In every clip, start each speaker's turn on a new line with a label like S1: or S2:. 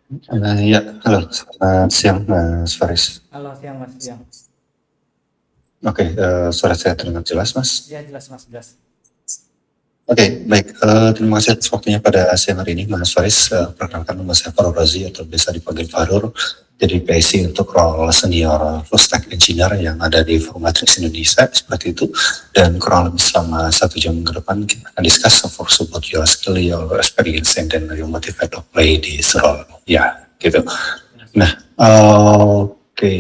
S1: Ya, halo, selamat siang Mas Faris.
S2: Halo, siang Mas, siang.
S1: Oke, suara saya terdengar jelas Mas.
S2: Ya, jelas Mas, jelas.
S1: Oke, baik. Terima kasih atas waktunya pada siang hari ini Mas Faris. Perkenalkan nama saya Farul Razi atau biasa dipanggil Farul. Jadi PSI untuk role senior full stack engineer yang ada di Formatrix Indonesia seperti itu. Dan kurang lebih selama 1 jam ke depan kita akan discuss for support your skill, your experience, and then your motivate to play this role. Ya, gitu. Nah, oke,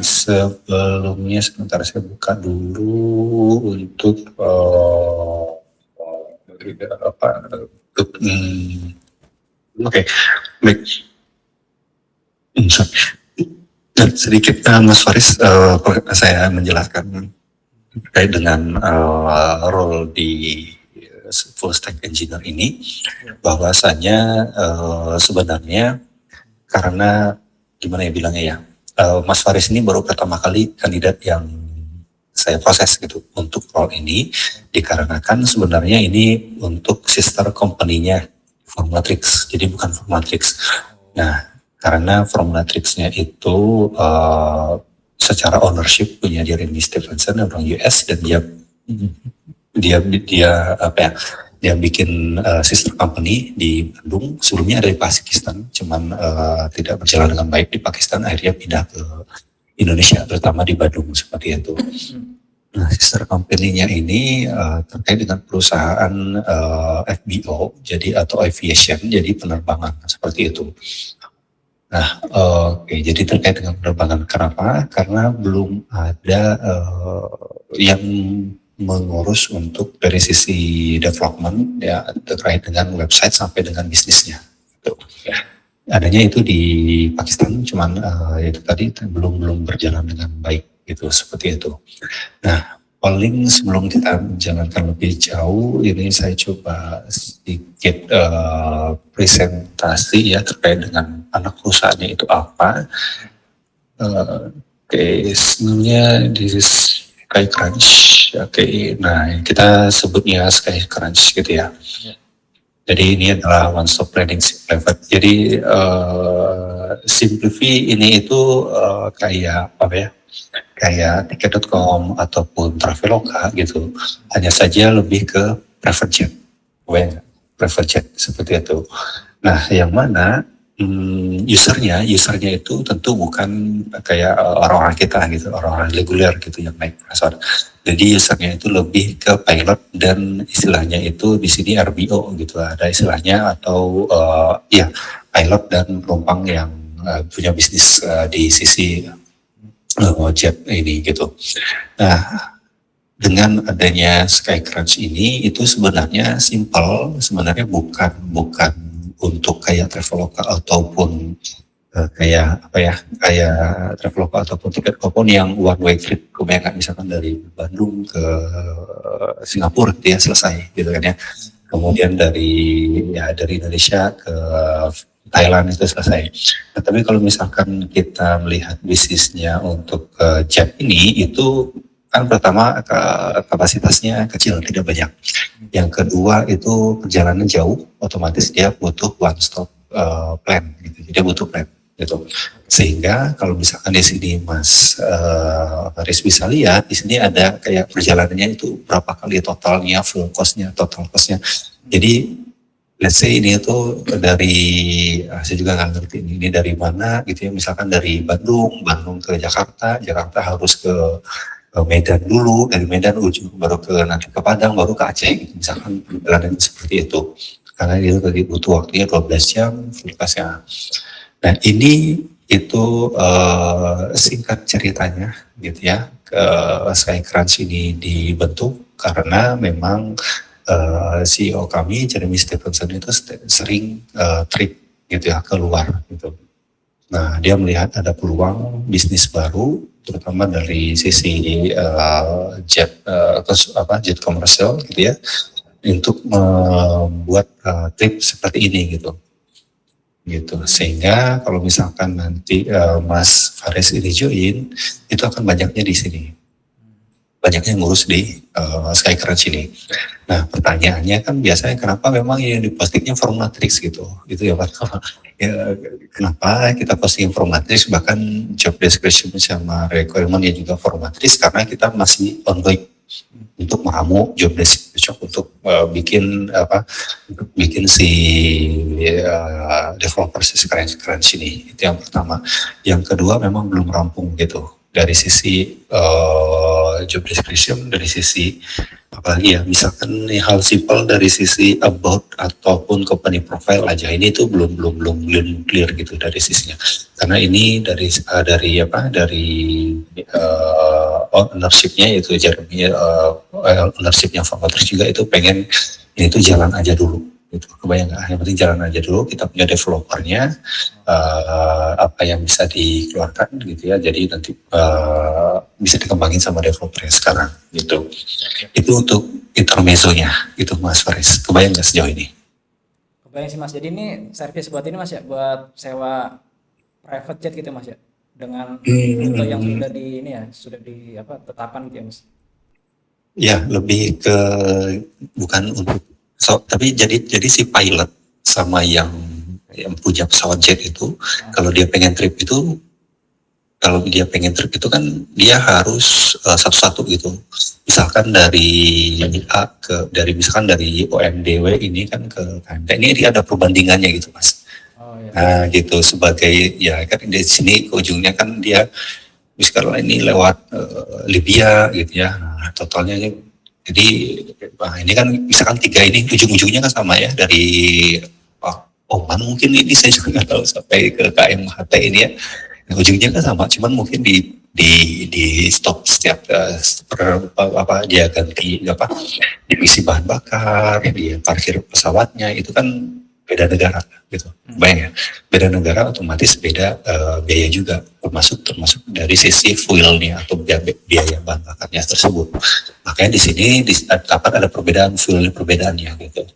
S1: sebelumnya sebentar saya buka dulu untuk apa untuk oke, baik. Sorry. Dan sedikit Mas Faris, saya menjelaskan terkait dengan role di full stack engineer ini, bahwasanya sebenarnya karena gimana ya bilangnya ya, Mas Faris ini baru pertama kali kandidat yang saya proses gitu untuk role ini, dikarenakan sebenarnya ini untuk sister company-nya Formatrix, jadi bukan Formatrix. Nah, karena Formatrix-nya itu secara ownership punya dia Randy Stephenson orang US, dan dia apa ya, dia bikin sister company di Bandung. Sebelumnya ada di Pakistan, cuman tidak berjalan dengan baik di Pakistan, akhirnya pindah ke Indonesia, terutama di Bandung seperti itu. Nah, sister company-nya ini terkait dengan perusahaan FBO, jadi atau aviation, jadi penerbangan seperti itu. Nah, oke, jadi terkait dengan penerbangan, kenapa? Karena belum ada yang mengurus untuk dari sisi development ya terkait dengan website sampai dengan bisnisnya. Gitu. Adanya itu di Pakistan, cuman itu tadi belum belum berjalan dengan baik gitu, seperti itu. Nah, paling sebelum kita menjalankan lebih jauh, ini saya coba sedikit presentasi ya terkait dengan anak perusahaannya itu apa. Oke, sebenarnya this is SkyCrunch. Oke, nah kita sebutnya SkyCrunch gitu ya. Jadi ini adalah one stop planning private. Jadi Simplify ini itu kayak apa ya? Kayak tiket.com ataupun Traveloka gitu. Hanya saja lebih ke private jet. Private jet seperti itu. Nah, yang mana usernya itu tentu bukan kayak orang-orang kita gitu, orang-orang reguler gitu yang naik pesawat. Jadi usernya itu lebih ke pilot, dan istilahnya itu di sini RBO gitu, ada istilahnya, atau ya pilot dan penumpang yang punya bisnis di sisi jet ini gitu. Nah, dengan adanya SkyCrunch ini itu sebenarnya simple, sebenarnya bukan bukan untuk kayak Traveloka ataupun kayak apa ya, kayak Traveloka ataupun tiket kupon yang one way trip, kebanyakan misalkan dari Bandung ke Singapura gitu ya, selesai gitu kan ya. Kemudian dari Indonesia ke Thailand itu selesai. Nah, tapi kalau misalkan kita melihat bisnisnya untuk jet ini, itu kan pertama kapasitasnya kecil, tidak banyak. Yang kedua itu perjalanan jauh, otomatis dia butuh one stop plan gitu. Dia butuh plan gitu. Sehingga kalau misalkan di sini Mas Haris bisa lihat, di sini ada kayak perjalanannya itu berapa kali totalnya, full costnya, total costnya. Jadi let's say ini tuh dari saya juga nggak ngerti ini dari mana gitu ya, misalkan dari Bandung ke Jakarta harus ke Medan dulu, dari Medan ujung baru ke nanti ke Padang, baru ke Aceh gitu, misalkan perjalanan seperti itu, karena itu tadi butuh waktunya 12 jam full-nya. Nah, ini itu singkat ceritanya gitu ya, SkyCrunch ini dibentuk karena memang CEO kami Jeremy Stephenson itu sering trip gitu ya keluar gitu. Nah, dia melihat ada peluang bisnis baru, terutama dari sisi jet komersial gitu ya, untuk membuat trip seperti ini gitu. Sehingga kalau misalkan nanti Mas Faris ini join, itu akan banyaknya di sini. banyak yang ngurus di SkyCrunch ini. Nah pertanyaannya kan biasanya kenapa memang yang dipostingnya Formatrix gitu, itu ya Pak. Ya, kenapa kita posting Formatrix, bahkan job description sama requirementnya juga Formatrix, karena kita masih ongoing untuk meramu job description untuk bikin si developer si Crunch ini. Itu yang pertama. Yang kedua memang belum rampung gitu dari sisi job description, dari sisi apalagi ya, misalkan hal simpel dari sisi about ataupun company profile aja, ini tuh belum clear gitu dari sisinya, karena ini dari ownership-nya itu Jeremy, ownership-nya Formatrix juga itu pengen ini tuh jalan aja dulu gitu. Kebayang nggak? Yang penting jalan aja dulu, kita punya developernya, apa yang bisa dikeluarkan gitu ya, jadi nanti bisa dikembangin sama developernya sekarang gitu. Itu untuk intermezzonya gitu Mas Faris. Kebayang nggak sejauh ini?
S2: Kebayang sih Mas. Jadi ini service buat ini Mas ya, buat sewa private jet gitu Mas ya. Dengan rute yang sudah di ini ya, sudah di tetapkan gitu ya Mas.
S1: Ya, lebih ke bukan untuk tapi jadi si pilot sama yang punya pesawat jet itu, kalau dia pengen trip itu kan dia harus satu-satu gitu. Misalkan dari misalkan dari OMDW ini kan ke KMT, ini dia ada perbandingannya gitu Mas.
S2: Oh, iya.
S1: Nah gitu, sebagai ya kan di sini ujungnya kan dia misalkan ini lewat Libya gitu ya. Nah, totalnya jadi ini kan misalkan 3 ini ujung-ujungnya kan sama ya, dari Oman mungkin, ini saya juga nggak tahu, sampai ke KMHT ini ya. Ujungnya kan sama, cuman mungkin di stop setiap dia ganti divisi bahan bakar, dia parkir pesawatnya itu kan beda negara gitu. Bayang ya, beda negara otomatis beda biaya juga, termasuk dari sisi fuelnya atau biaya bahan bakarnya tersebut. Makanya di sini dapat ada perbedaan fuel, perbedaannya gitu.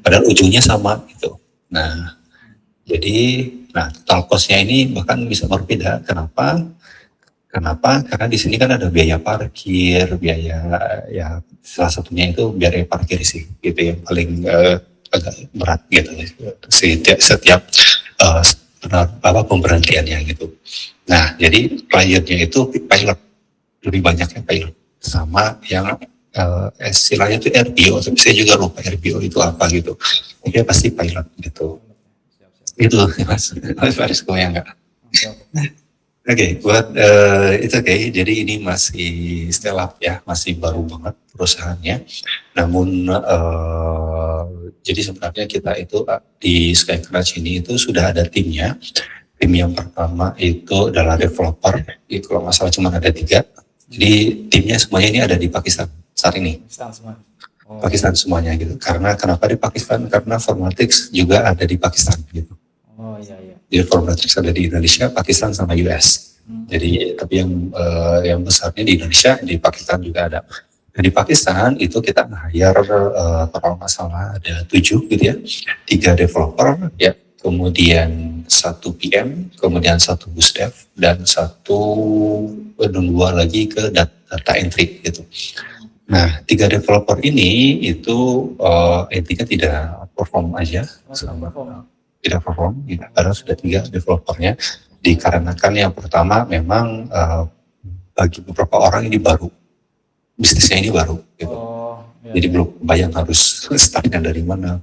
S1: Padahal ujungnya sama gitu. Nah, jadi total cost-nya ini bahkan bisa berbeda. Kenapa? Karena di sini kan ada biaya parkir, biaya ya salah satunya itu biaya parkir sih, gitu yang paling agak berat gitu setiap pemberhentiannya gitu. Nah, jadi kliennya itu pilot, lebih banyaknya pilot, sama yang istilahnya itu RPO, tapi saya juga lupa RPO itu apa gitu. Dia pasti pilot gitu. Itu Mas Faris, goyang nggak? Oke, buat itu oke. Jadi ini masih startup ya, masih baru banget perusahaannya. Namun jadi sebenarnya kita itu di SkyCrunch ini itu sudah ada timnya. Tim yang pertama itu adalah developer. Itu kalau nggak salah cuma ada 3. Jadi timnya semuanya ini ada di Pakistan saat ini. Pakistan semuanya gitu. Karena kenapa di Pakistan? Karena Formatrix juga ada di Pakistan gitu.
S2: Oh iya.
S1: Jadi Formatrix ada di Indonesia, Pakistan sama US. Jadi tapi yang besarnya di Indonesia, di Pakistan juga ada. Dan di Pakistan itu kita hire kalau nggak salah ada 7 gitu ya, 3 developer ya, kemudian 1 PM, kemudian 1 bus dev, dan 2 lagi ke data entry gitu. Nah, 3 developer ini itu intinya tidak perform aja, tidak perform, karena sudah 3 developernya. Dikarenakan yang pertama memang bagi beberapa orang ini baru, bisnisnya ini baru gitu. Jadi belum bayang harus startnya dari mana,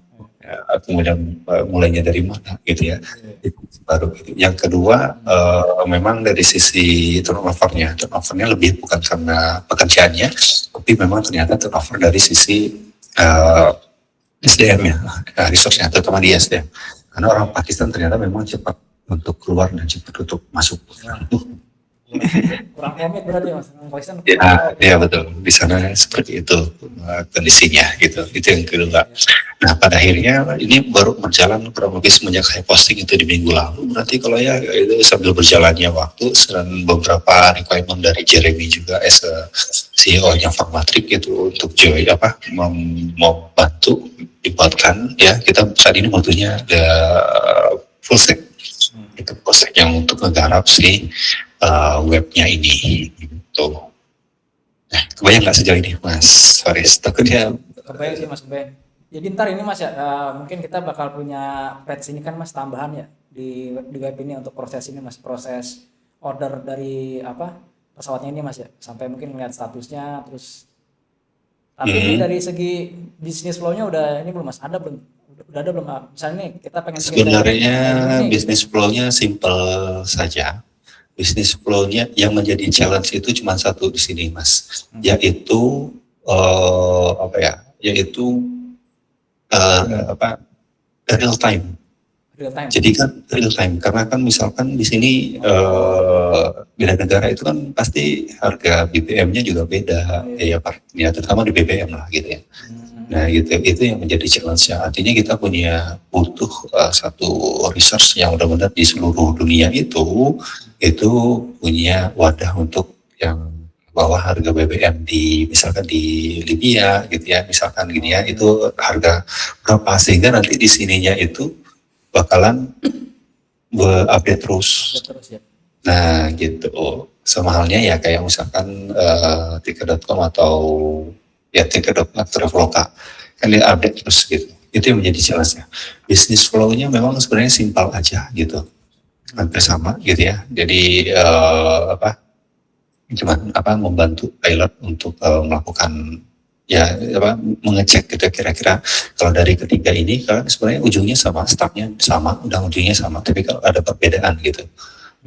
S1: kemudian mulainya dari mana gitu ya. Itu baru gitu. Yang kedua memang dari sisi turnovernya lebih bukan karena pekerjaannya, tapi memang ternyata turnover dari sisi SDM ya, resource-nya, terutama di SDM. Karena orang Pakistan ternyata memang cepat untuk keluar dan cepat untuk masuk.
S2: Kurang komit berarti Mas. Pakistan.
S1: Ya betul, di sana seperti itu kondisinya gitu. Itu yang kedua. Nah pada akhirnya ini baru berjalan kurang lebih semenjak saya posting itu di minggu lalu. Berarti kalau ya itu sambil berjalannya waktu dan beberapa requirement dari Jeremy juga CEO-nya Formatrix itu untuk membantu dibuatkan ya, kita saat ini butuhnya ada full stack. Itu full stack yang untuk menggarap si webnya ini gitu. Kebayang nggak sejauh ini, Mas Faris? Takutnya
S2: Kebayang sih Mas, kebayang. Jadi ntar ini Mas ya, mungkin kita bakal punya patch ini kan Mas tambahan ya di web ini untuk proses ini Mas, proses order dari apa pesawatnya ini Mas ya, sampai mungkin ngeliat statusnya terus. Tapi ini
S1: hmm,
S2: dari segi bisnis flow-nya udah ini belum Mas, ada belum? Udah ada belum? Misalnya nih kita pengen bikin
S1: sebenarnya
S2: kayak gini nih gitu.
S1: bisnis flow-nya simple saja. Bisnis flow-nya yang menjadi challenge itu cuma satu di sini, Mas,
S2: Hmm.
S1: yaitu apa ya? Yaitu apa? Real time.
S2: Real time.
S1: Jadi kan real time karena kan misalkan di sini beda negara itu kan pasti harga BBM-nya juga
S2: Oh
S1: beda,
S2: iya.
S1: ya terutama di BBM lah gitu ya. Nah
S2: Hmm.
S1: gitu itu yang menjadi challenge-nya. Artinya kita butuh satu research yang benar-benar di seluruh dunia itu punya wadah untuk yang bawah harga BBM di misalkan di Libya gitu ya, misalkan gini ya,
S2: Oh iya.
S1: itu harga berapa sehingga nanti di sininya itu bakalan update terus.
S2: Update terus ya.
S1: Nah gitu. Sama halnya ya kayak misalkan tiket.com atau ya tiket.com atau Traveloka kan dia update terus gitu. Itu yang menjadi challenge-nya. Bisnis flow-nya memang sebenarnya simpel aja gitu. Hampir
S2: Hmm.
S1: sama gitu ya. Jadi apa cuman apa membantu pilot untuk melakukan ya apa mengecek gitu kira-kira kalau dari ketiga ini kan sebenarnya ujungnya sama startnya sama ujungnya sama tapi kalau ada perbedaan gitu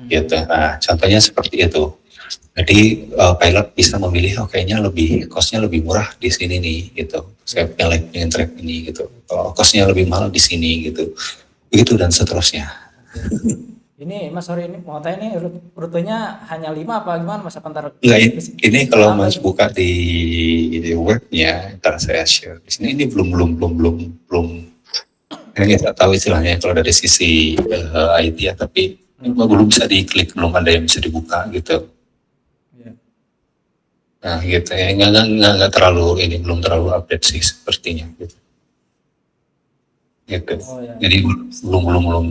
S1: gitu.
S2: Hmm.
S1: Nah contohnya seperti itu. Jadi pilot bisa memilih oh kayaknya lebih costnya lebih murah di sini nih gitu. Saya
S2: Ya.
S1: pilih track ini gitu. Kalau costnya lebih mahal di sini gitu. Begitu dan seterusnya.
S2: Oke. Ini Mas sorry ini mau tanya nih rutenya hanya 5 apa gimana Mas? Apa ntar
S1: Enggak, ini kalau
S2: tambah
S1: Mas
S2: nih?
S1: buka di webnya, ntar saya share di sini. Ini belum. Ini nggak tahu istilahnya kalau dari sisi IT ya, tapi
S2: Hmm.
S1: belum bisa diklik, belum ada yang bisa dibuka gitu.
S2: Ya.
S1: Nah gitu ya, nggak terlalu ini belum terlalu update sih sepertinya gitu. Gitu.
S2: Oh ya.
S1: Jadi belum belum belum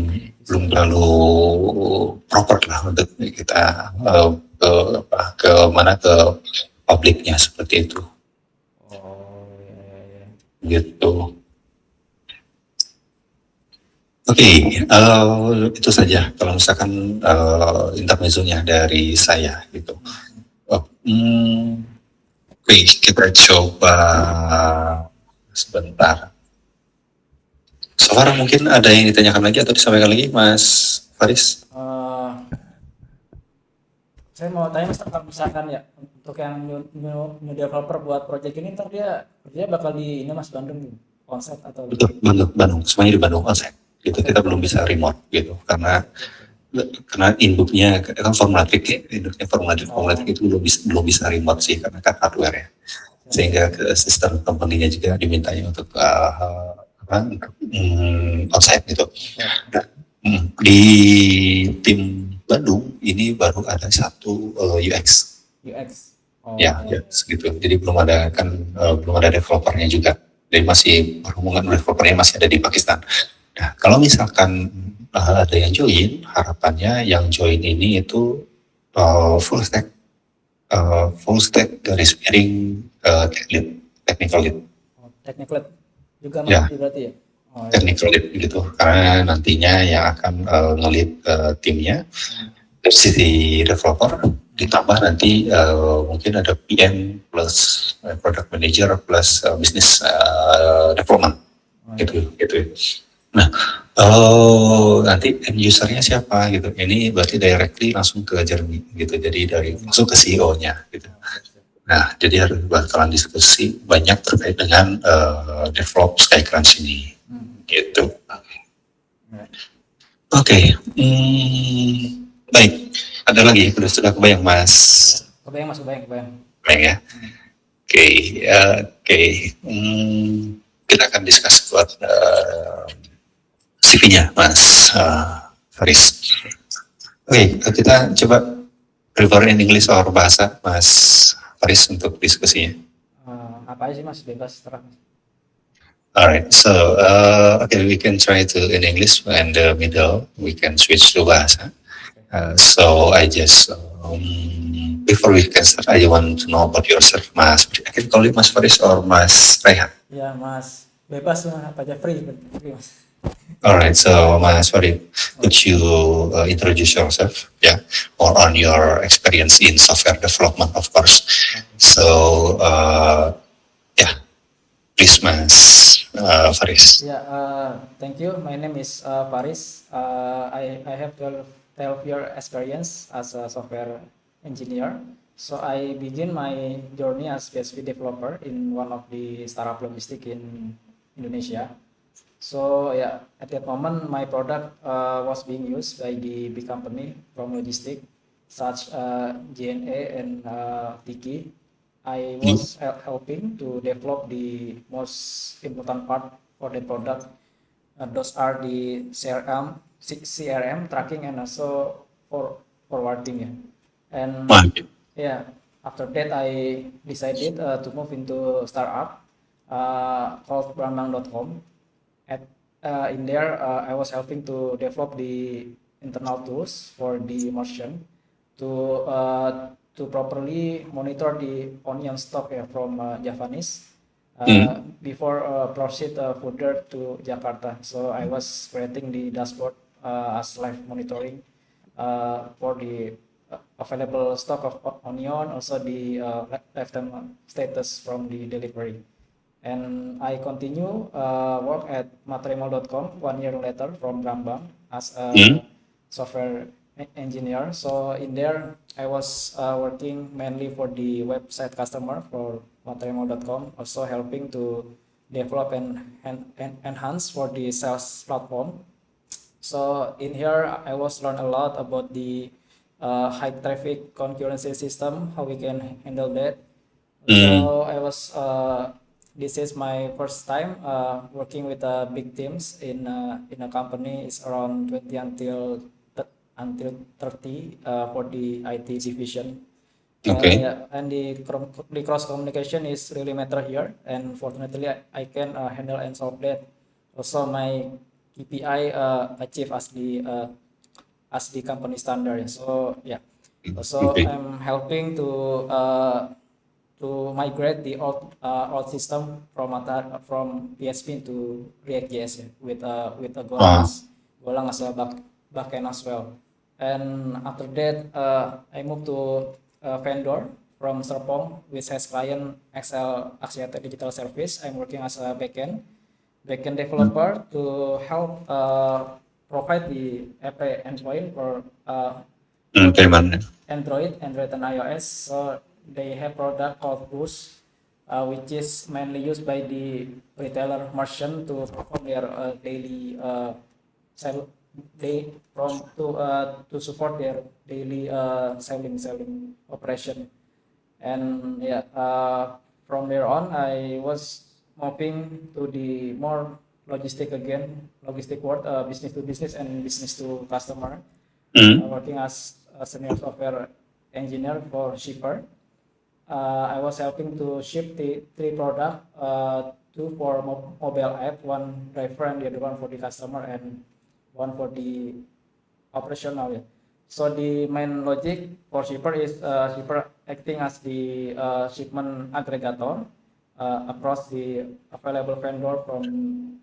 S1: belum
S2: Bisa.
S1: terlalu proper lah untuk kita ke apa ke mana ke publiknya seperti itu
S2: Oh ya ya ya.
S1: gitu. Oke, itu saja kalau misalkan intermezzonya dari saya gitu.
S2: Hmm.
S1: Oh, oke, kita coba sebentar. So far mungkin ada yang ditanyakan lagi atau disampaikan lagi, Mas Faris?
S2: Eh, saya mau tanya Mas kalau misalkan ya untuk yang new developer buat project ini ntar dia bakal di ini Mas Bandung gitu, konsep atau
S1: Betul, Bandung, semuanya di Bandung onsite. Gitu,
S2: konsep
S1: kita
S2: di
S1: belum
S2: Bandung.
S1: bisa remote gitu, karena
S2: Oke oke.
S1: induknya kan formulatik ya, induknya formulatik
S2: Oh
S1: itu belum bisa remote sih karena kan hardware ya.
S2: siap siap.
S1: Sehingga ke sistem company-nya juga dimintanya untuk apa untuk onsite gitu.
S2: Konsep.
S1: Nah, di tim Bandung ini baru ada satu UX
S2: UX.
S1: ya,
S2: Oh
S1: ya segitu. Jadi belum ada developernya juga. Jadi masih berhubungan developernya masih ada di Pakistan. Nah, kalau misalkan ada yang join, harapannya yang join ini itu full stack, full stack garis miring technical lead,
S2: oh, technical lead juga Mas
S1: ya
S2: berarti ya. Oh ya.
S1: technical lead gitu. Karena nantinya yang akan nge-lead timnya
S2: Hmm.
S1: dari sisi developer ditambah nanti mungkin ada PM plus product manager plus business development
S2: Oh ya.
S1: gitu gitu. Nah, nanti end usernya siapa gitu. Ini berarti directly langsung ke Jeremy gitu. Jadi dari
S2: Jeremy.
S1: langsung ke CEO-nya gitu.
S2: Oh, siap siap.
S1: Nah, jadi harus bakalan diskusi banyak terkait dengan develop Skycrunch ini
S2: Hmm.
S1: gitu.
S2: Ya.
S1: Oke, baik. Ada lagi sudah kebayang Mas?
S2: Kebayang Mas, kebayang kebayang.
S1: Kebayang ya.
S2: Hmm.
S1: Oke, oke. Kita akan discuss buat CV-nya Mas Faris.
S2: Oke.
S1: Oke, kita coba prefer in English or bahasa Mas Faris untuk diskusinya.
S2: Apa aja sih Mas, bebas terang.
S1: Alright, so okay, we can try to in English and the middle we can switch to bahasa. So I just before we can start, I want to know about yourself, Mas. I can call you Mas Faris or Mas Rehan.
S2: Ya Mas, bebas lah apa aja, free Mas.
S1: All right, so Mas Faris, could
S2: Oke.
S1: you introduce yourself, yeah, or on your experience in software development, of course.
S2: Oke.
S1: So yeah, please, Mas Faris.
S2: Yeah, thank you. My name is Faris. I have 12 year experience as a software engineer. So I begin my journey as PHP developer in one of the startup logistic in Indonesia. So yeah, at that moment my product was being used by the big company from logistic such JNA and Tiki. I
S1: Mm.
S2: was helping to develop the most important part for the product. Those are the CRM tracking and also forwarding. Yeah. And
S1: Okay.
S2: yeah, after that I decided to move into startup called Brambang.com. At in there, I was helping to develop the internal tools for the merchant to properly monitor the onion stock from Javanese
S1: Mm.
S2: before proceed further to Jakarta. So I was creating the dashboard as live monitoring for the available stock of onion, also the lifetime status from the delivery. And I continue work at Matremol.com 1 year later from Brambang as
S1: Mm.
S2: a software engineer. So in there, I was working mainly for the website customer for Matremol.com, also helping to develop and enhance for the sales platform. So in here, I was learn a lot about the high traffic concurrency system, how we can handle that.
S1: Mm.
S2: So I was this is my first time working with big teams in a company. It's around 20 until 30 for the IT division.
S1: Okay.
S2: Yeah, and the cross communication is really matter here. And fortunately, I can handle and solve that. Also, my KPI achieve as the company standard. So yeah, also
S1: Okay.
S2: I'm helping to migrate the old system from PHP to React.js, yeah, with a
S1: Uh,
S2: Golang as a backend as well. And after that, I moved to a vendor from Serpong, which has client XL Axiata Digital Service. I'm working as a backend developer to help provide the app endpoint for the
S1: Gimana?
S2: Android and iOS. So they have product called Boost, which is mainly used by the retailer merchant to perform their daily sell they from to support their daily selling operation. And yeah, from there on I was moving to the more logistic world, business to business and business to customer,
S1: Mm.
S2: working as a senior software engineer for shipper. I was helping to ship the three product, two for mobile app, one driver and the other one for the customer, and one for the operational. Yeah. So the main logic for shipper is shipper acting as the shipment aggregator across the available vendor from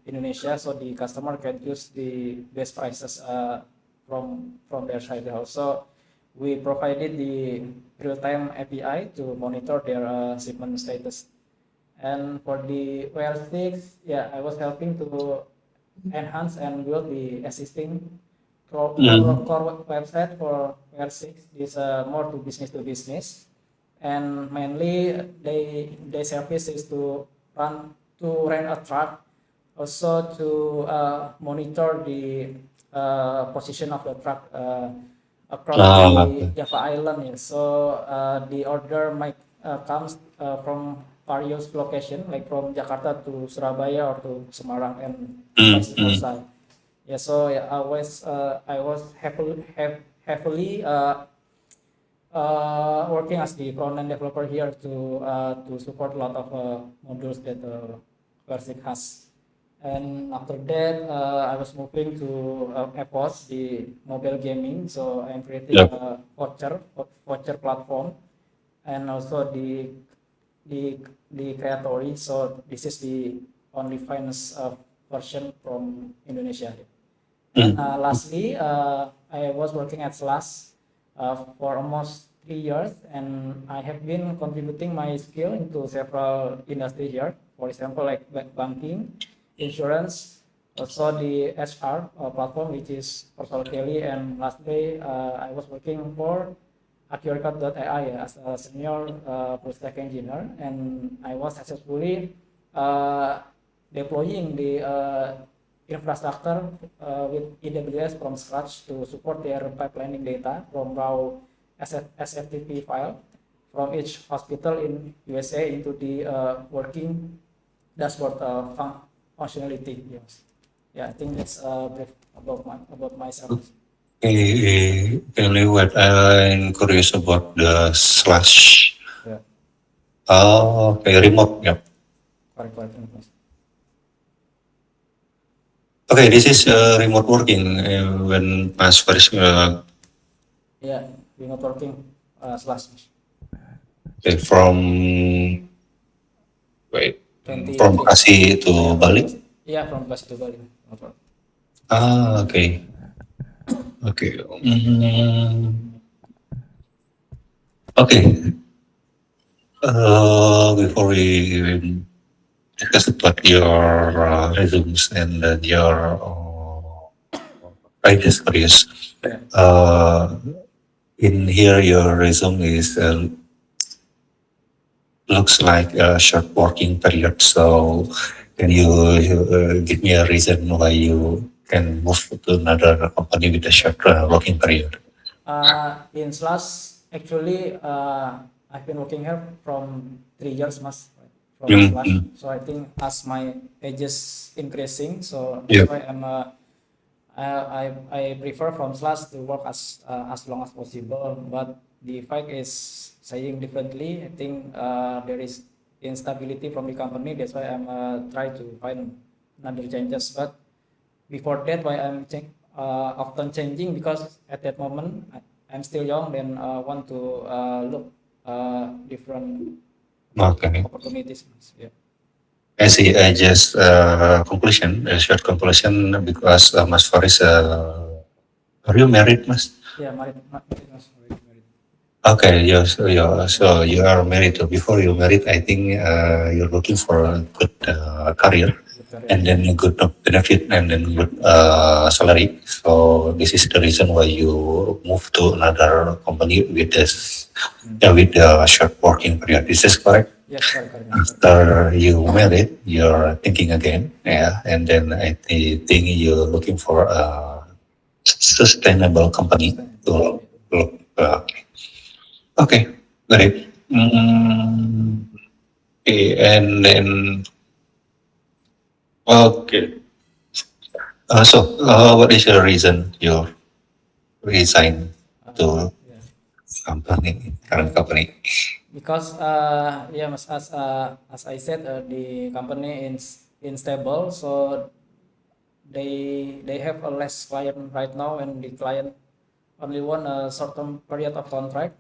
S2: Indonesia, so the customer can choose the best prices from their side. Also, we provided the real-time API to monitor their shipment status. And for the WR6, yeah, I was helping to enhance and build the existing
S1: Mm.
S2: core website for WR6. Is more to business, and mainly they service is to rent a truck, also to monitor the position of the truck across the
S1: Okay.
S2: Java Island. Yeah. So the order might comes from various location, like from Jakarta to Surabaya or to Semarang and
S1: Mm.
S2: vice
S1: Mm.
S2: versa. Yeah, so yeah, I was heavily working as the front-end developer here to support a lot of modules that Versic has. And after that, I was moving to Epos, the mobile gaming. So I'm creating
S1: Yep.
S2: a voucher platform, and also the the Creatory. So this is the only finance version from Indonesia. And
S1: Mm.
S2: lastly, I was working at Slash for almost 3 years, and I have been contributing my skill into several industry here. For example, like banking, insurance, also the HR platform, which is Portal Kelly, and lastly, I was working for Accurate.ai as a senior full stack engineer, and I was successfully uh, deploying the infrastructure with AWS from scratch to support their pipelining data from raw SFTP file from each hospital in USA into the working dashboard functionality. Yes. Yeah, I think that's brief about myself.
S1: Anyway, I'm curious about the slash.
S2: Yeah,
S1: Oh, okay, remote. Yep.
S2: correct.
S1: Okay, this is remote working when Mas Faris
S2: Yeah, remote working slash
S1: okay, from wait from
S2: 23.
S1: Bekasi
S2: Yeah,
S1: to
S2: from
S1: Bali.
S2: Bekasi. Yeah, from Bekasi to Bali. Remote work.
S1: Ah, okay, okay. Okay. Before we discuss about your resumes and your I just curious.
S2: Yeah.
S1: Uh, in here, your resume is looks like a short working period. So, can you give me a reason why you can move to another company with a short working period?
S2: In Slash, actually, I've been working here from 3 years, mas, right, from Slash.
S1: Mm-hmm.
S2: So I think as my age is increasing, so that's
S1: Yep.
S2: why I prefer from Slash to work as long as possible. But the fact is saying differently. I think there is instability from the company. That's why I'm try to find another changes. But before that, why I'm often changing because at that moment I'm still young, then want to look different
S1: Okay.
S2: opportunities. Yeah.
S1: I see. I just conclusion, a short conclusion because Mas Faris, are you married, Mas?
S2: Yeah, married, mas, married.
S1: Okay, so you are married. So before you married, I think you're looking for a good career
S2: Good career.
S1: and then a good benefit and then good salary. So this is the reason why you move to another company with this with a short working period. Is this correct?
S2: Yes, correct, mas.
S1: After you married, you're thinking again, yeah, and then I think you're looking for a sustainable company to look. Okay, great. Okay, and then okay. What is your reason you resign to
S2: Yeah.
S1: current company?
S2: Because yeah, mas, as I said, the company is unstable, so they have a less client right now, and the client only want a short term period of contract.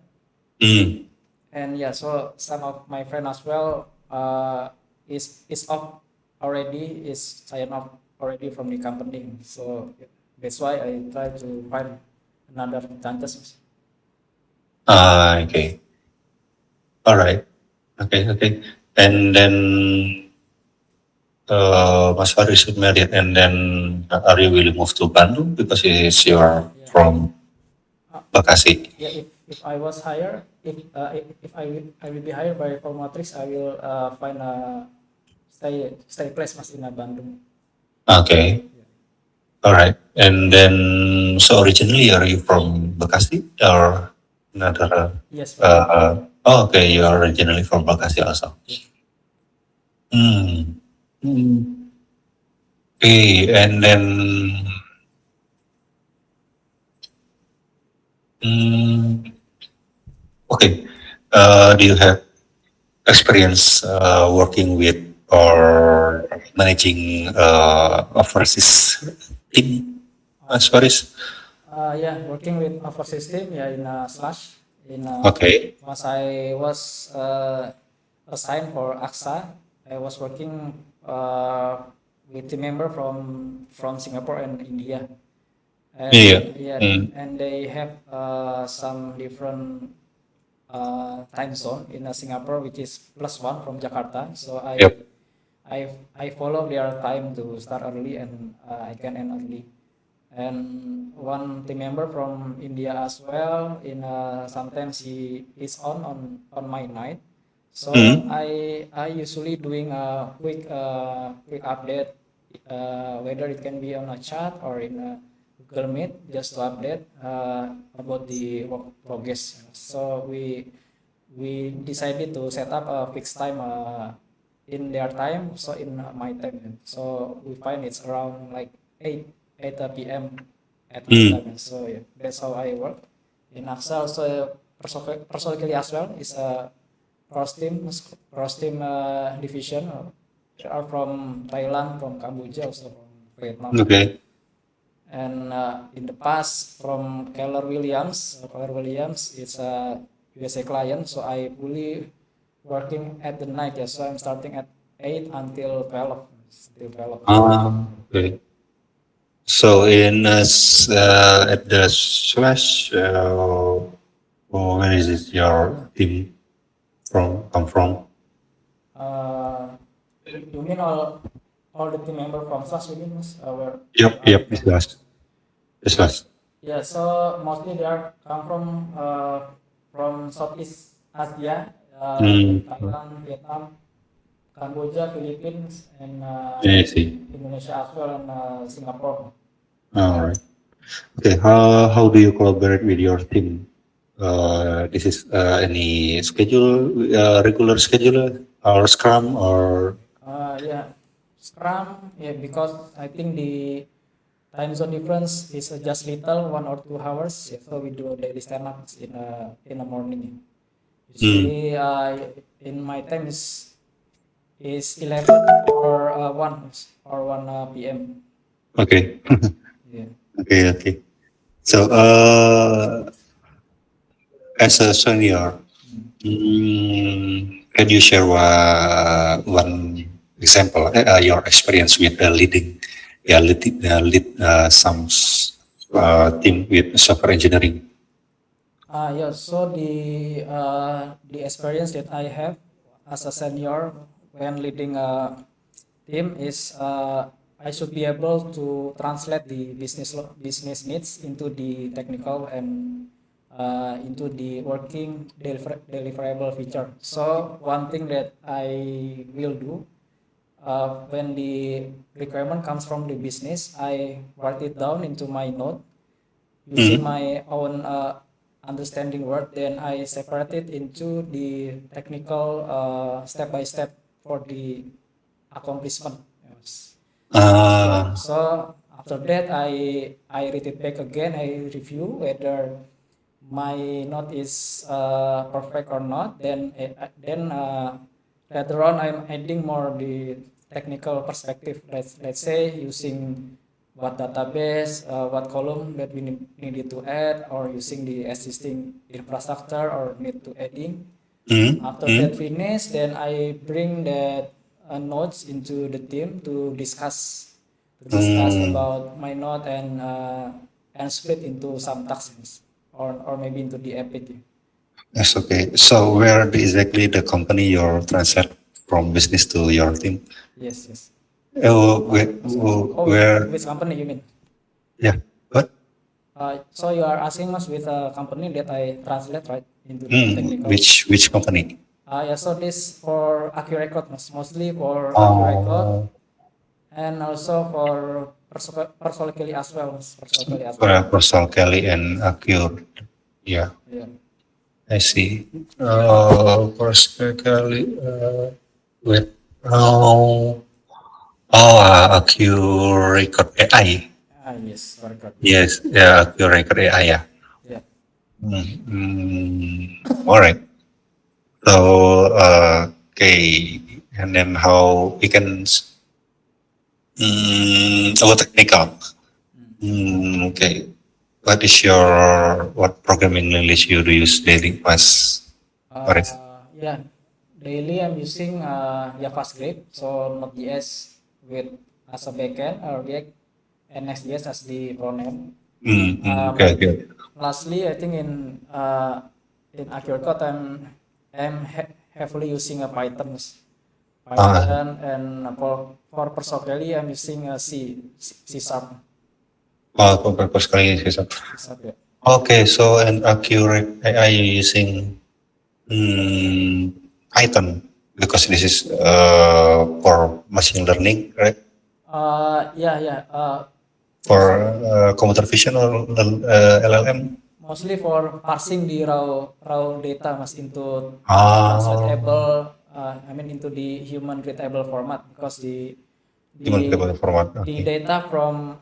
S1: Mm.
S2: And yeah, so some of my friend as well is off already, is signed off already from the company. So that's why I try to find another chances.
S1: Okay. All right. Okay. And then Mas Faris is married, and then are you willing move to Bandung because it's you're
S2: Yeah.
S1: from Bekasi?
S2: Yeah, if I was hired, if I will be hired by Formatrix, I will find a stay place mas in Bandung.
S1: Okay. All right. And then, so originally, are you from Bekasi or another?
S2: Yes, from Bandung.
S1: Okay, you're originally from Bekasi also.
S2: Yes.
S1: Hmm. Okay, and then, hmm, okay. Do you have experience working with or managing overseas team as far as?
S2: Yeah, working with our system, yeah, in Slash.
S1: Okay.
S2: Once I was assigned for AXA, I was working with team member from Singapore and India,
S1: Iya.
S2: and yeah,
S1: Hmm.
S2: and they have some different time zone in Singapore, which is +1 from Jakarta. So
S1: Yep.
S2: I follow their time to start early and I can end early. And one team member from India as well. Sometimes he is on my night. So
S1: Hmm.
S2: I usually doing a quick update, whether it can be on a chat or in a Google Meet, just to update about the work progress. So we decided to set up a fixed time in their time, so in my time. So we find it's around like 8 p.m. at my
S1: Hmm.
S2: time. So yeah, that's how I work. In AXA also personally as well is a cross team division. They are from Thailand, from Cambodia, also from Vietnam.
S1: Okay.
S2: And in the past from Keller Williams is a USA client, so I fully working at the night. Yeah, so I'm starting at 8 until 12, still 12.
S1: Okay. So at the Slash, where is it your team come from?
S2: You mean all the team member from Slash, you mean, Mas? Where
S1: Yep,
S2: are they
S1: yep,
S2: from?
S1: the Slash.
S2: Yeah, so mostly they are come from Southeast Asia,
S1: Hmm.
S2: like Thailand, Vietnam, Cambodia, Philippines, and
S1: I see.
S2: Indonesia as well, and Singapore.
S1: All right. Okay. How do you collaborate with your team? This is any schedule, regular schedule, or Scrum, or
S2: Yeah, Scrum. Yeah, because I think the time zone difference is just little, 1 or 2 hours. Yeah, so we do daily stand-ups in the morning.
S1: hmm.
S2: Usually, in my time is 11 or 1 p.m.
S1: Okay.
S2: Yeah.
S1: Okay, okay. So, as a senior, can you share one example, your experience with leading, some team with software engineering?
S2: Yeah, so the experience that I have as a senior when leading a team is I should be able to translate the business needs into the technical and into the working deliverable feature. So one thing that I will do when the requirement comes from the business, I write it down into my note using
S1: Hmm.
S2: my own understanding word. Then I separate it into the technical step by step for the accomplishment. Yes. Yeah,
S1: Uh,
S2: so after that I read it back again. I review whether my note is perfect or not. Then later on I'm adding more the technical perspective. Let's say using what database, what column that we needed to add, or using the existing infrastructure or need to adding. After that
S1: hmm.
S2: finish, then I bring that notes into the team to discuss
S1: Hmm.
S2: about my note and split into some tasks or maybe into the epic.
S1: That's okay. So, where exactly the company you're transferred from business to your team?
S2: Yes, yes.
S1: Oh,
S2: Oh,
S1: where?
S2: which company you mean?
S1: Yeah. What?
S2: So you are asking us with a company that I translate right into the technical.
S1: Which company?
S2: Yeah, so this for AccuRecord, mostly for AccuRecord
S1: Oh,
S2: and also for Persol Kelly as well, Persol Kelly as well.
S1: Crystal Kelly and Acure. Yeah,
S2: Yeah.
S1: I see. Crystal Kelly. With oh, Acure Record AI.
S2: Yes, record.
S1: Yes, yeah, Acure Record AI. Yeah.
S2: Yeah.
S1: All right. So, okay. and then how we can about technical. Okay. What programming language you do use daily, Mas Faris?
S2: Yeah, daily I'm using JavaScript, so Node.js with as a backend or React and Next.js as the front end.
S1: Okay, okay.
S2: Lastly, I think in Accurate Code I'm heavily using a Python, and for Persoqueli I'm using a C Sharp.
S1: For purpose kali sih.
S2: Yeah.
S1: Okay, so an accurate AI using Python because this is for machine learning, right?
S2: Yeah.
S1: For computer vision or LLM?
S2: Mostly for parsing the raw data mas into
S1: Ah,
S2: translatable, I mean into the human readable format, because
S1: human
S2: the
S1: format.
S2: the
S1: Okay.
S2: data from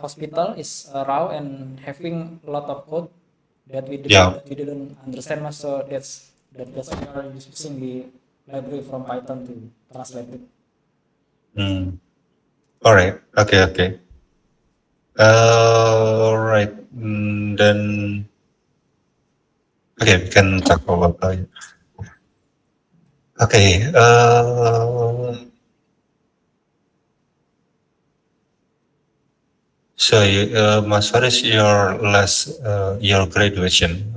S2: hospital is raw and having a lot of code that
S1: Yeah.
S2: we didn't understand much, so that's why we are using the library from Python to translate it.
S1: All right. Okay. Okay. All right. Then okay, we can talk about that. Okay. So, Mas Faris, your graduation,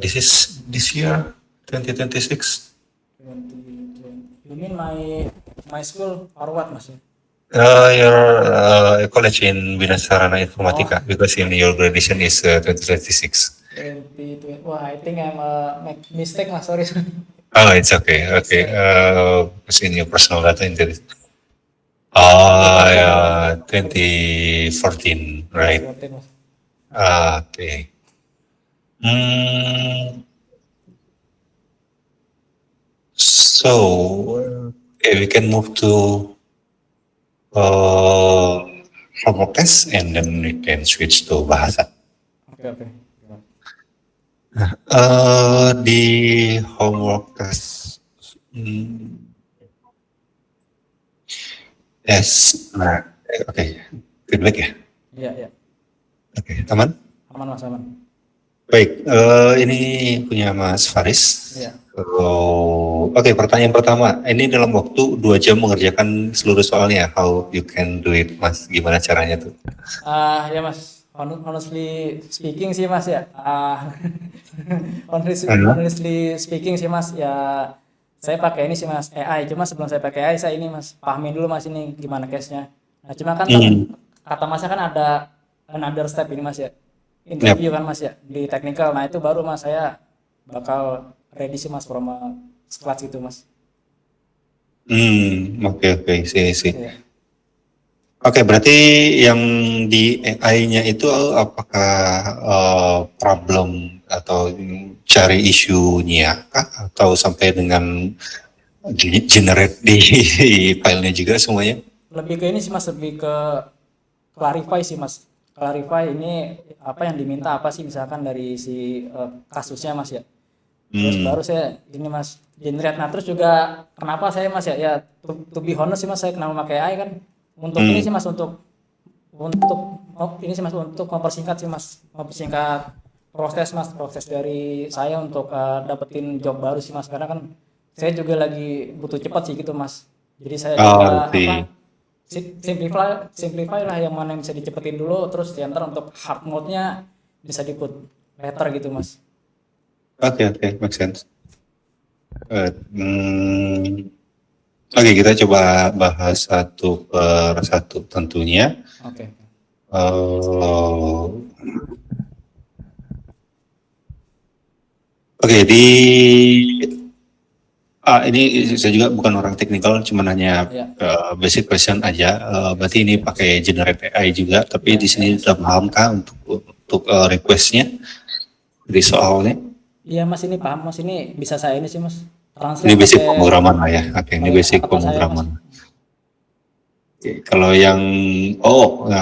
S1: this is this year, 2026?
S2: 2020. You mean my school or what, mas?
S1: Your college in Bina Sarana Informatika, because in your graduation is 2026.
S2: 2020. Wah, I think I'm make mistake, mas. Sorry.
S1: Oh, it's okay. Okay. It's in your personal data into this. Oh, yeah, 2014, right?
S2: Mas.
S1: Okay. So, okay, we can move to homework test and then we can switch to bahasa.
S2: Okay.
S1: Di homework test, yes, nah, oke, feedback ya.
S2: Iya.
S1: Oke, aman?
S2: Aman, mas, aman.
S1: Baik, ini punya Mas Faris.
S2: Iya.
S1: Oke, pertanyaan pertama, ini dalam waktu 2 jam mengerjakan seluruh soalnya, how you can do it, Mas? Gimana caranya tuh?
S2: Ya, mas. Honestly speaking sih, mas ya. Honestly speaking sih, mas, ya saya pakai ini sih, mas, AI. Cuma sebelum saya pakai AI, saya ini, mas, pahamin dulu, mas, ini gimana case-nya. Nah, cuma kan kata masnya kan ada another step ini, mas ya. Interview kan, mas ya, di technical. Nah, itu baru, mas, saya bakal ready sih, mas, from scratch gitu, mas.
S1: Oke, sih.
S2: Iya.
S1: Oke, berarti yang di AI-nya itu apakah problem atau cari isunya kah? Atau sampai dengan generate di filenya juga semuanya?
S2: Lebih ke ini sih, mas, lebih ke clarify sih, mas. Clarify ini apa yang diminta apa sih, misalkan dari si kasusnya, mas ya. Terus baru saya ini, mas, generate. Nah, terus juga kenapa saya, mas ya to be honest sih, mas, saya kenapa pakai AI kan untuk ini sih, mas, untuk ini sih, mas, untuk mempersingkat sih, mas, proses dari saya untuk dapetin job baru sih, mas, karena kan saya juga lagi butuh cepat sih gitu, mas. Jadi saya coba simplify lah yang mana yang bisa dicepetin dulu, terus diantar untuk hard mode-nya bisa di put later gitu, mas.
S1: Oke, make sense. Oke, kita coba bahas satu per satu tentunya.
S2: Oke.
S1: Oke, ini saya juga bukan orang teknikal, cuma hanya basic question aja. Berarti ini pakai generate AI juga, tapi di sini sudah paham kah untuk requestnya di soalnya?
S2: Iya, mas, ini paham, mas, ini bisa saya ini sih, mas.
S1: Ini basic pemrograman lah ya. Oke, ini basic pemrograman. Kalau yang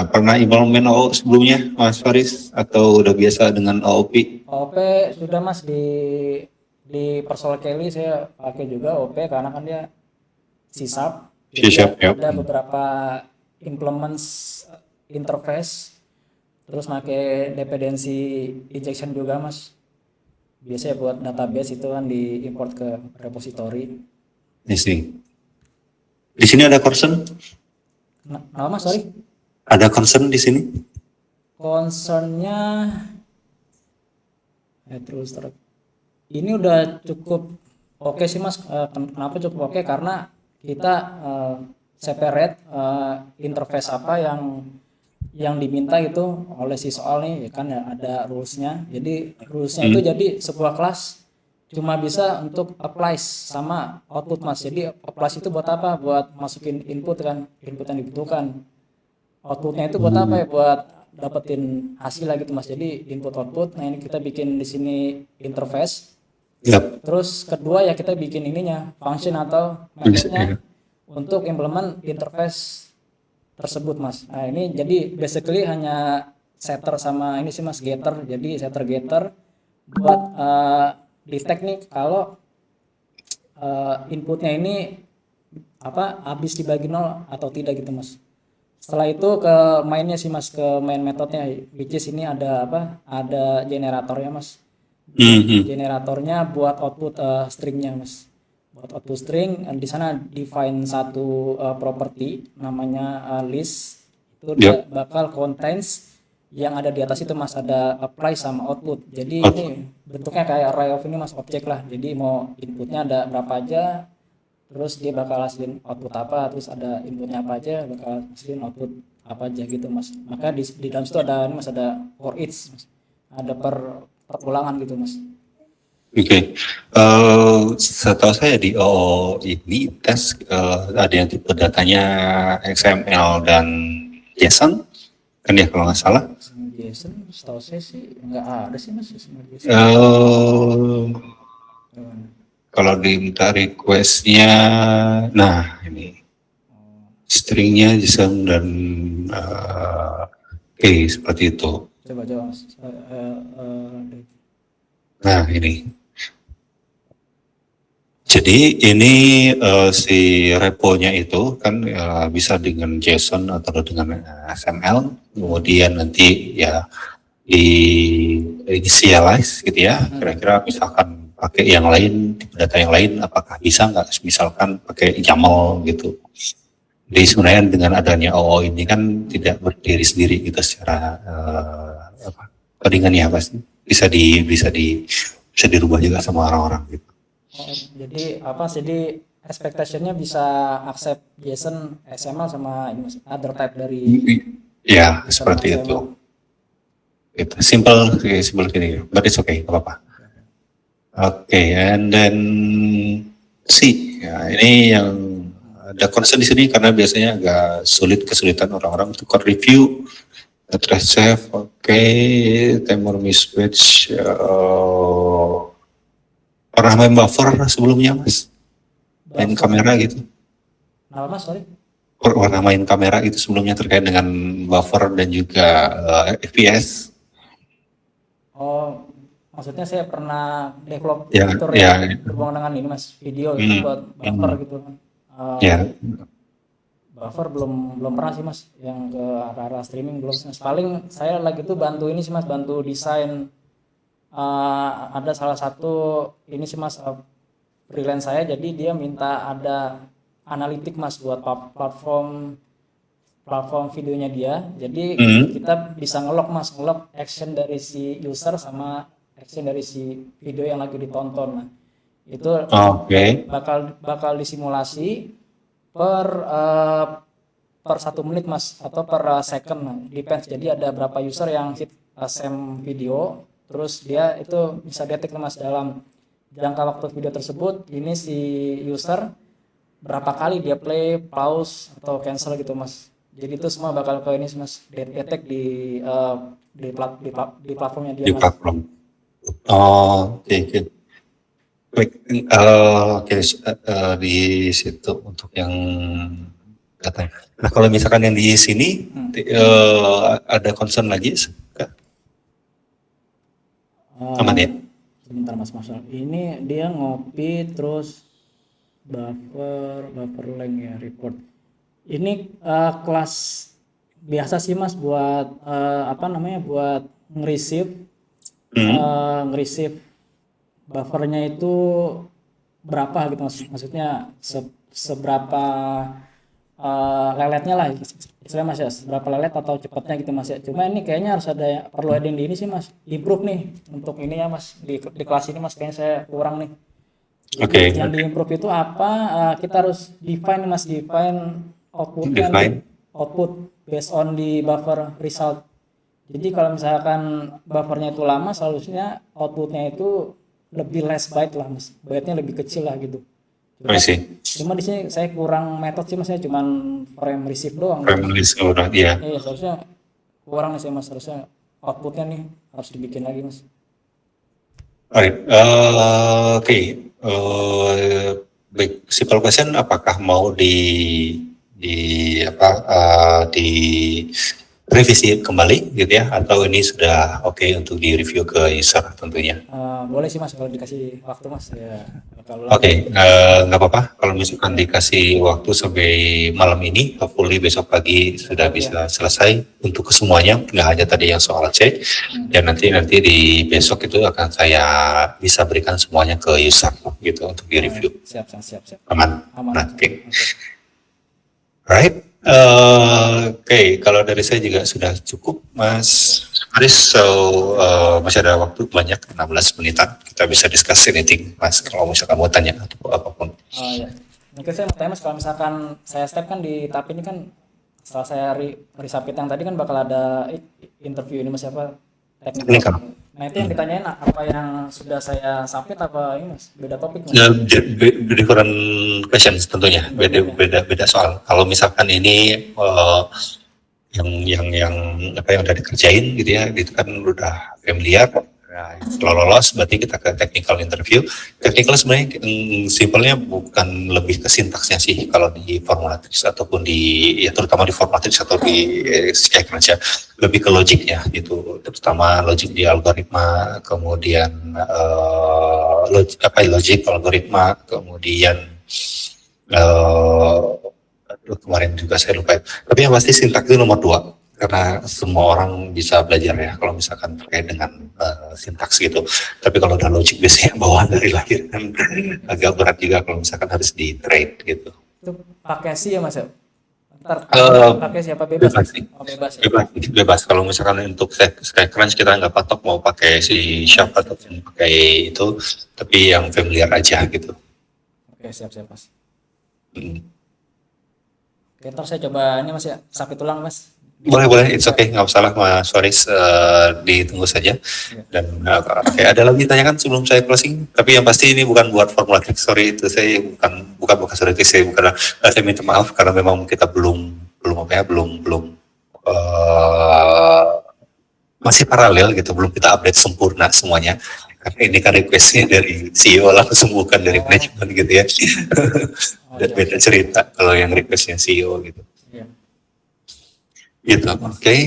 S1: pernah implement OO sebelumnya, Mas Faris, atau udah biasa dengan OOP?
S2: OOP sudah, mas, di Persoqueli saya pakai juga OOP karena kan dia C Sharp.
S1: C Sharp, ya.
S2: Ada beberapa implements interface, terus pakai dependency injection juga mas. Biasanya buat database itu kan diimport ke repository.
S1: Di sini ada concern?
S2: Nah mas, sorry.
S1: Ada concern di sini?
S2: Concernnya terus ini udah cukup oke sih mas. Kenapa cukup oke? Karena kita separate interface apa yang diminta itu oleh si soal nih, ya kan ya, ada rulesnya. Jadi rulesnya itu jadi sebuah kelas cuma bisa untuk apply sama output mas. Jadi apply itu buat apa? Buat masukin input kan, input yang dibutuhkan. Outputnya itu buat apa ya? Buat dapetin hasil lah gitu mas. Jadi input output. Nah ini kita bikin di sini interface.
S1: Yap.
S2: Terus kedua ya kita bikin ininya function atau methodnya untuk implement interface tersebut mas. Nah ini jadi basically hanya setter sama ini sih mas, getter. Jadi setter getter buat detect nih kalau inputnya ini habis dibagi 0 atau tidak gitu mas. Setelah itu ke mainnya sih mas, ke main metodenya, which is ini ada ada generatornya mas. Generatornya buat output stringnya mas. Buat output string, di sana define satu property namanya list. Itu dia bakal contains yang ada di atas itu mas, ada apply sama output. Jadi ini bentuknya kayak array of ini mas, objek lah. Jadi mau inputnya ada berapa aja, terus dia bakal hasilin output apa, terus ada inputnya apa aja, bakal hasilin output apa aja gitu mas. Maka di dalam situ ada ini mas, ada for each mas. Ada per ulangan gitu mas.
S1: Oke. Setahu saya di OO ini tes ada yang tipe datanya XML dan JSON kan ya kalau nggak salah.
S2: JSON setahu saya sih nggak ada sih mas JSON.
S1: Kalau diminta requestnya, nah ini stringnya JSON dan seperti itu.
S2: Coba mas.
S1: Nah ini. Jadi ini si repo-nya itu kan bisa dengan JSON atau dengan XML, kemudian nanti ya di initialize gitu ya, kira-kira misalkan pakai yang lain, data yang lain, apakah bisa nggak misalkan pakai YAML gitu. Jadi sebenarnya dengan adanya OO ini kan tidak berdiri sendiri gitu secara codingannya pasti bisa dirubah juga sama orang-orang gitu.
S2: Jadi jadi expectation-nya bisa accept JSON, XML sama ini mas, other type dari
S1: ya seperti itu. Itu simple gini, but it's okay, nggak apa-apa. Oke, and then ya, ini yang ada concern di sini karena biasanya agak kesulitan orang-orang untuk code review, trace save, timer mismatch. Pernah main buffer sebelumnya mas? Main kamera gitu?
S2: Nah mas, sorry?
S1: Pernah main kamera gitu sebelumnya terkait dengan buffer dan juga FPS? Oh,
S2: maksudnya saya pernah develop fitur yang berhubungan dengan ini mas, video itu buat buffer gitu kan. Buffer belum pernah sih mas, yang ke arah streaming belum. Paling saya lagi tuh bantu ini sih mas, bantu desain. Ada salah satu ini sih mas, freelance saya, jadi dia minta ada analitik mas buat platform videonya dia. Jadi kita bisa ngelog action dari si user sama action dari si video yang lagi ditonton. Nah, itu bakal disimulasi per 1 menit mas, atau per second, depends. Jadi ada berapa user yang hit same video, terus dia itu bisa detect mas dalam jangka waktu video tersebut ini si user berapa kali dia play, pause atau cancel gitu mas. Jadi itu semua bakal ke ini mas, detect di platformnya dia mas.
S1: Di platform. Di situ untuk yang datanya. Nah kalau misalkan yang di sini ada concern lagi, aman ya?
S2: Sebentar mas, ini dia ngopi terus buffer length ya report. Ini kelas biasa sih mas buat apa namanya buat nge-receive buffernya itu berapa gitu mas, maksudnya seberapa leletnya lah istilahnya mas ya, seberapa lelet atau cepatnya gitu mas ya. Cuma ini kayaknya harus perlu ada yang di ini sih mas, improve nih untuk ini ya mas, di kelas ini mas kayaknya saya kurang nih. Jadi yang di improve itu apa, kita harus define mas, define outputnya nih, output based on di buffer result. Jadi kalau misalkan buffernya itu lama, seharusnya outputnya itu lebih less byte lah mas, byte-nya lebih kecil lah gitu. Cuma di sini saya kurang metode sih mas, saya cuma frame receive doang.
S1: Frame receive doang, iya.
S2: Iya seharusnya kurang nih sih mas, harusnya outputnya nih harus dibikin lagi mas.
S1: Alright, oke. Baik, simple question, apakah mau di revisi kembali gitu ya, atau ini sudah oke untuk di review ke user tentunya?
S2: Boleh sih mas kalau dikasih waktu mas ya.
S1: Oke, nggak apa-apa kalau misalkan dikasih waktu sampai malam ini, hopefully besok pagi sudah bisa selesai untuk kesemuanya, nggak hanya tadi yang soal cek, dan nanti di besok itu akan saya bisa berikan semuanya ke user gitu untuk di review.
S2: Siap.
S1: Aman. Oke. Right. Oke, kalau dari saya juga sudah cukup, Mas Faris. So, masih ada waktu banyak, 16 menitan. Kita bisa discuss anything, Mas, kalau misalkan mau tanya atau apapun.
S2: Ya. Mungkin saya mau tanya, Mas, kalau misalkan saya step kan di TAP ini kan, setelah saya resubmit yang tadi kan bakal ada interview ini, Mas, apa? Teknikal. Nah, itu yang ditanyain apa yang sudah saya submit apa ini mas, beda topik mas?
S1: Different questions tentunya, beda soal. Kalau misalkan ini yang apa yang udah dikerjain gitu ya, itu kan udah familiar. Nah, kalau lolos berarti kita ke technical interview. Technical sebenarnya simpelnya bukan lebih ke sintaksnya sih kalau di Formatrix ataupun ya terutama di Formatrix atau di SkyCrunch ya, lebih ke logiknya gitu, terutama logik di algoritma, kemudian logik algoritma, kemudian kemarin juga saya lupa, tapi yang pasti sintaks itu nomor 2. Karena semua orang bisa belajar ya kalau misalkan terkait dengan sintaks gitu. Tapi kalau udah logik biasanya bawaan dari lahir kan agak berat juga kalau misalkan harus di trade gitu.
S2: Itu pakai sih ya mas ya? Ntar pakai siapa bebas?
S1: Bebas. Kalau misalkan untuk SkyCrunch kita nggak patok mau pakai si Sharp atau pakai itu, tapi yang familiar aja gitu.
S2: Oke, siap mas. Oke, ntar saya coba ini mas ya, submit ulang mas.
S1: Boleh, it's okay, nggak masalah Mas Faris, ditunggu saja. Dan ada lagi tanyakan sebelum saya closing, tapi yang pasti ini bukan buat Formatrix, sorry itu saya bukan sorry itu saya bukan, saya minta maaf karena memang kita belum masih paralel gitu, belum kita update sempurna semuanya. Karena ini kan requestnya dari CEO langsung, bukan dari manajemen gitu ya. Beda cerita kalau yang requestnya CEO gitu. Gitu, oke.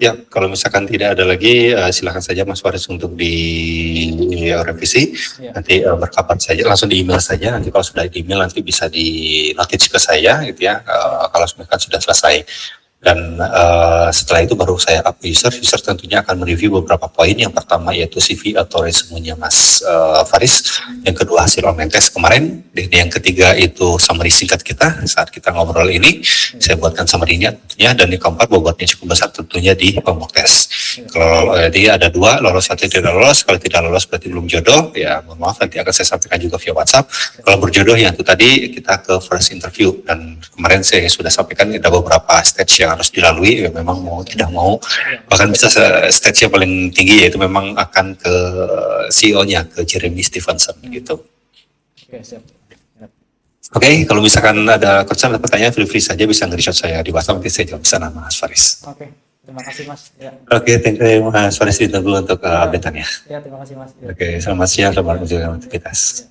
S1: Ya, kalau misalkan tidak ada lagi, silakan saja Mas Faris untuk di revisi. Nanti berkabar saja, langsung di email saja. Nanti kalau sudah di email nanti bisa di notice ke saya, gitu ya. Kalau misalkan sudah selesai. Dan setelah itu baru saya up user tentunya akan mereview beberapa poin. Yang pertama yaitu CV atau resume-nya Mas Faris, yang kedua hasil online test kemarin, dan yang ketiga itu summary singkat kita saat kita ngobrol ini, saya buatkan summary-nya tentunya, dan yang keempat bobotnya cukup besar tentunya di mock test. Kalau jadi ada 2, lolos atau tidak lolos. Kalau tidak lolos berarti belum jodoh, ya mohon maaf, nanti akan saya sampaikan juga via WhatsApp. Kalau berjodoh ya itu tadi kita ke first interview, dan kemarin saya sudah sampaikan ada beberapa stage yang harus dilalui, ya memang mau tidak mau, bahkan bisa stage yang paling tinggi yaitu memang akan ke CEO-nya, ke Jeremy Stevenson gitu.
S2: Oke, siap.
S1: Oke, kalau misalkan ada concern atau pertanyaan, feel free saja bisa nge-reach saya di WhatsApp, nanti saya jawab di sana Mas Faris.
S2: Oke, terima kasih Mas. Ya.
S1: Oke, thank you Mas Faris, ditunggu untuk update-annya.
S2: Ya, terima kasih Mas.
S1: Oke, selamat siang, selamat menjalankan aktivitas.